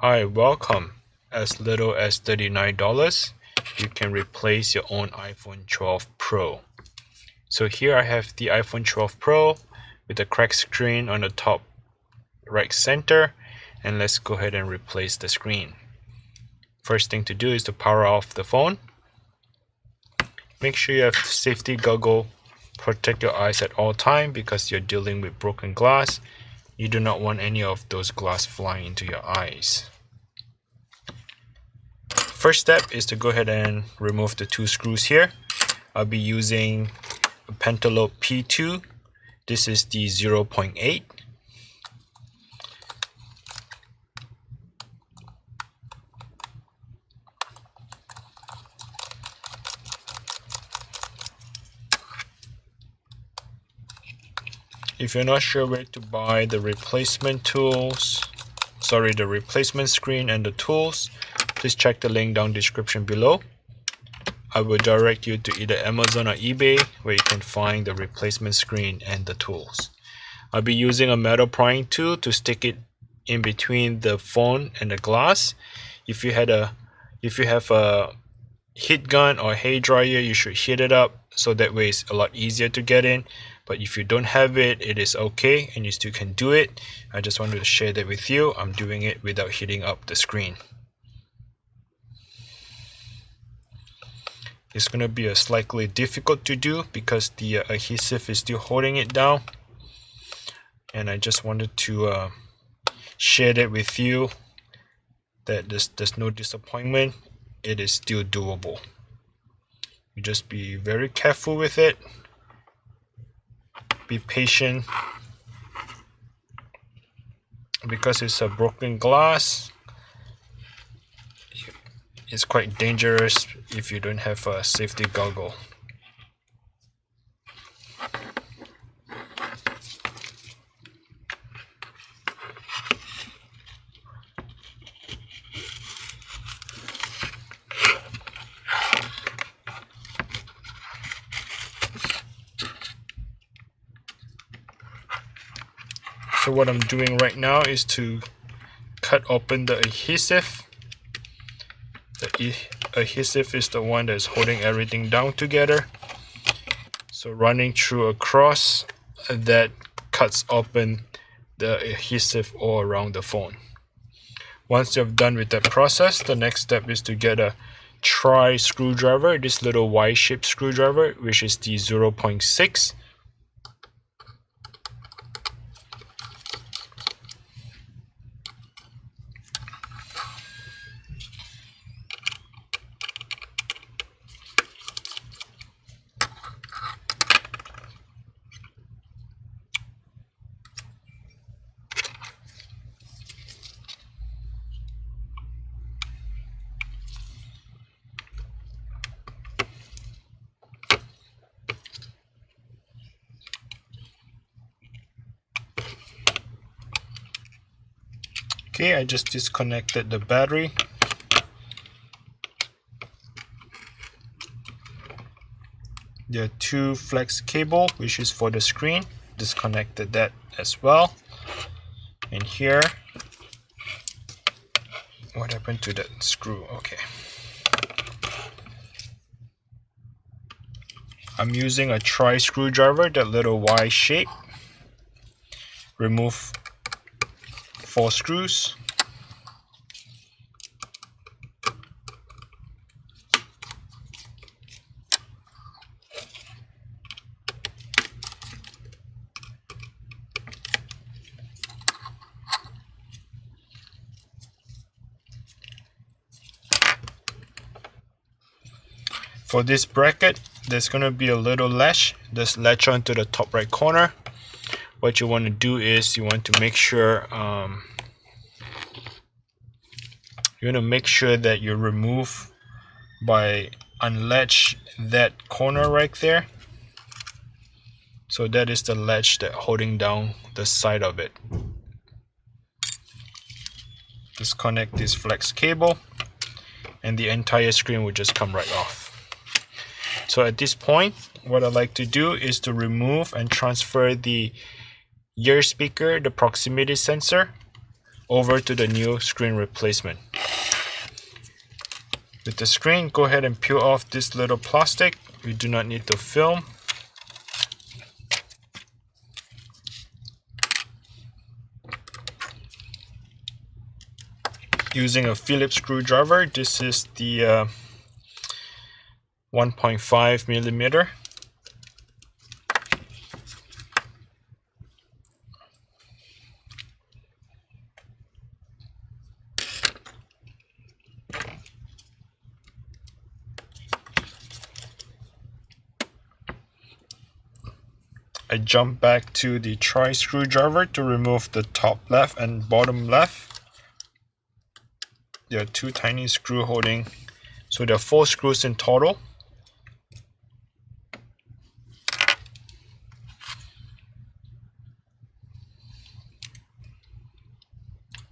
Hi, welcome. As little as $39, you can replace your own iPhone 12 Pro. So here I have the iPhone 12 Pro with a cracked screen on the top right center, and let's go ahead and replace the screen. First thing to do is to power off the phone. Make sure you have safety goggle. Protect your eyes at all time because you're dealing with broken glass. You do not want any of those glass flying into your eyes. First step is to go ahead and remove the two screws here. I'll be using a pentalobe P2. This is the 0.8. If you're not sure where to buy the replacement screen and the tools, please check the link down description below. I will direct you to either Amazon or eBay where you can find the replacement screen and the tools. I'll be using a metal prying tool to stick it in between the phone and the glass. If you have a heat gun or hair dryer, you should heat it up so that way it's a lot easier to get in. But if you don't have it, it is okay and you still can do it. I just wanted to share that with you. I'm doing it without heating up the screen. It's going to be slightly difficult to do because the adhesive is still holding it down. And I just wanted to share that with you that there's no disappointment. It is still doable. You just be very careful with it. Be patient. Because it's a broken glass, it's quite dangerous if you don't have a safety goggle. So what I'm doing right now is to cut open the adhesive. The adhesive is the one that's holding everything down together. So running through across, that cuts open the adhesive all around the phone. Once you're done with that process, the next step is to get a Pry screwdriver, this little Y-shaped screwdriver, which is the 0.6. Okay, I just disconnected the battery. There are two flex cable, which is for the screen. Disconnected that as well. And here, what happened to that screw? Okay. I'm using a Pry screwdriver, that little Y shape. Remove 4 screws. For this bracket, there's going to be a little latch. Just latch onto the top right corner. What you want to do is you want to make sure that you remove by unlatch that corner right there. So that is the latch that holding down the side of it. Disconnect this flex cable and the entire screen will just come right off. So at this point, what I like to do is to remove and transfer the ear speaker, the proximity sensor, over to the new screen replacement. With the screen, go ahead and peel off this little plastic. We do not need the film. Using a Phillips screwdriver, this is the 1.5 millimeter. I jump back to the tri screwdriver to remove the top left and bottom left. There are two tiny screw holding, so there are 4 screws in total.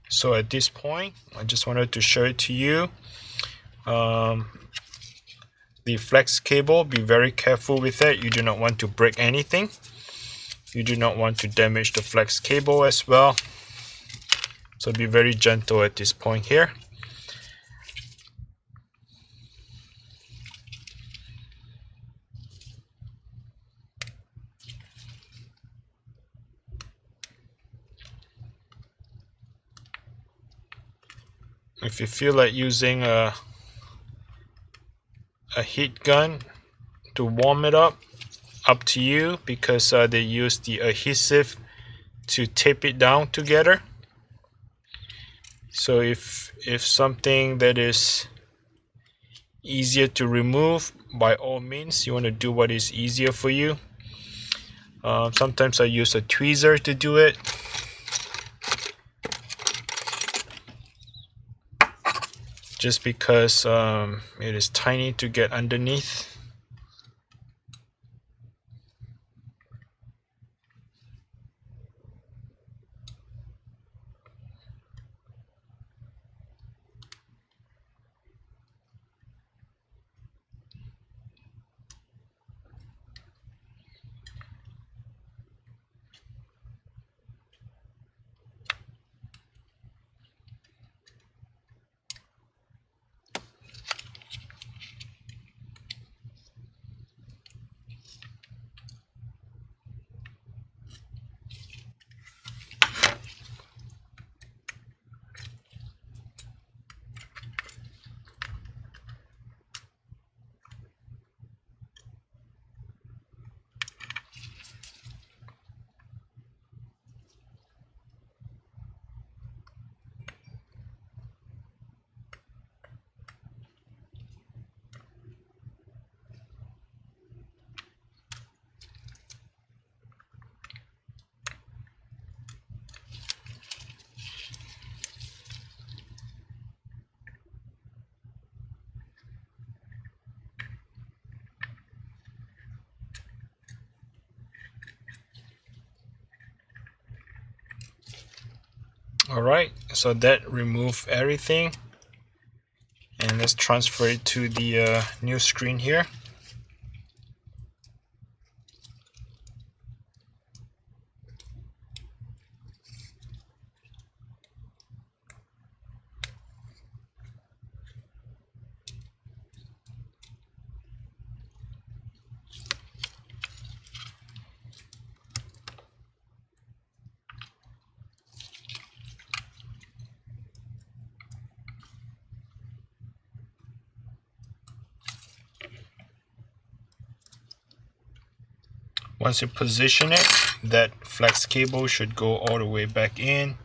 So at this point, I just wanted to show it to you. The flex cable, be very careful with it. You do not want to break anything. You do not want to damage the flex cable as well. So be very gentle at this point here. If you feel like using a heat gun to warm it up to you, because they use the adhesive to tape it down together. So if something that is easier to remove, by all means you want to do what is easier for you. Sometimes I use a tweezer to do it. Just because it is tiny to get underneath. Alright, so that remove everything, and let's transfer it to the new screen here. Once you position it, that flex cable should go all the way back in,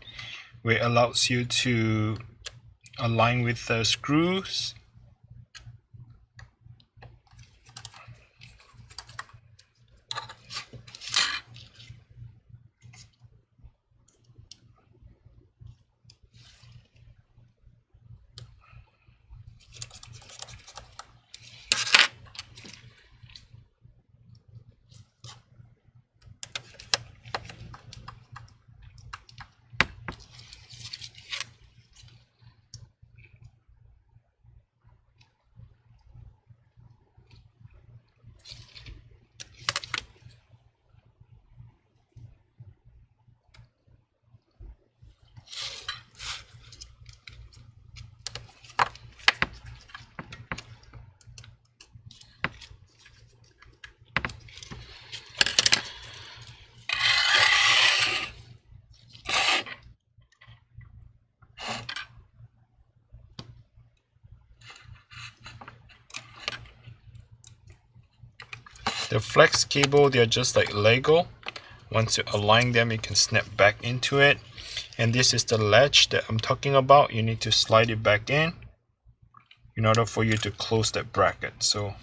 where it allows you to align with the screws. The flex cable, they're just like Lego. Once you align them, you can snap back into it. And this is the latch that I'm talking about. You need to slide it back in order for you to close that bracket. So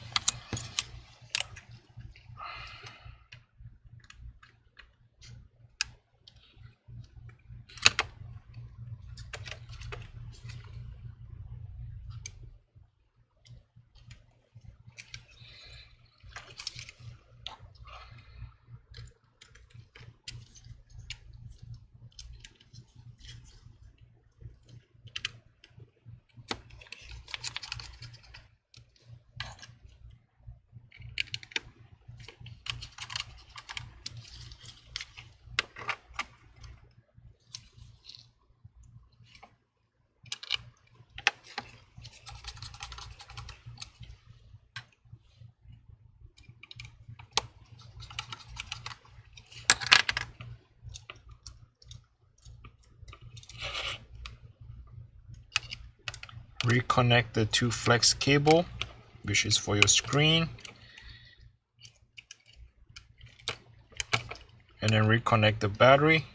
reconnect the 2 flex cable, which is for your screen, and then reconnect the battery.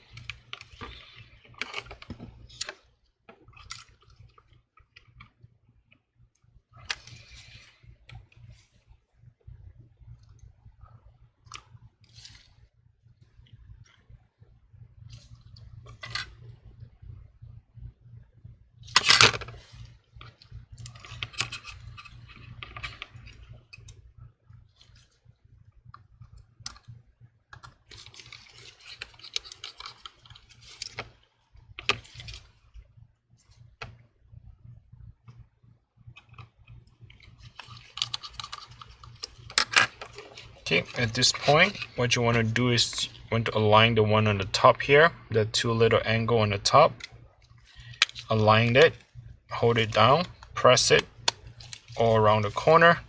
Okay, at this point, what you want to do is you want to align the one on the top here, the 2 little angle on the top. Align it, hold it down, press it all around the corner,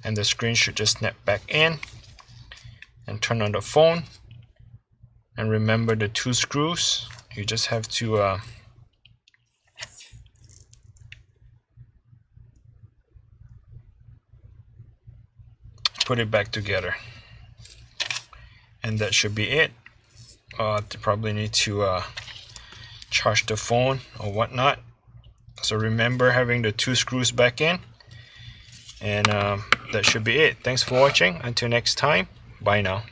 and the screen should just snap back in. And turn on the phone. And remember the 2 screws. You just have to put it back together, and that should be it. Probably need to charge the phone or whatnot. So remember having the 2 screws back in, and that should be it. Thanks for watching. Until next time, bye now.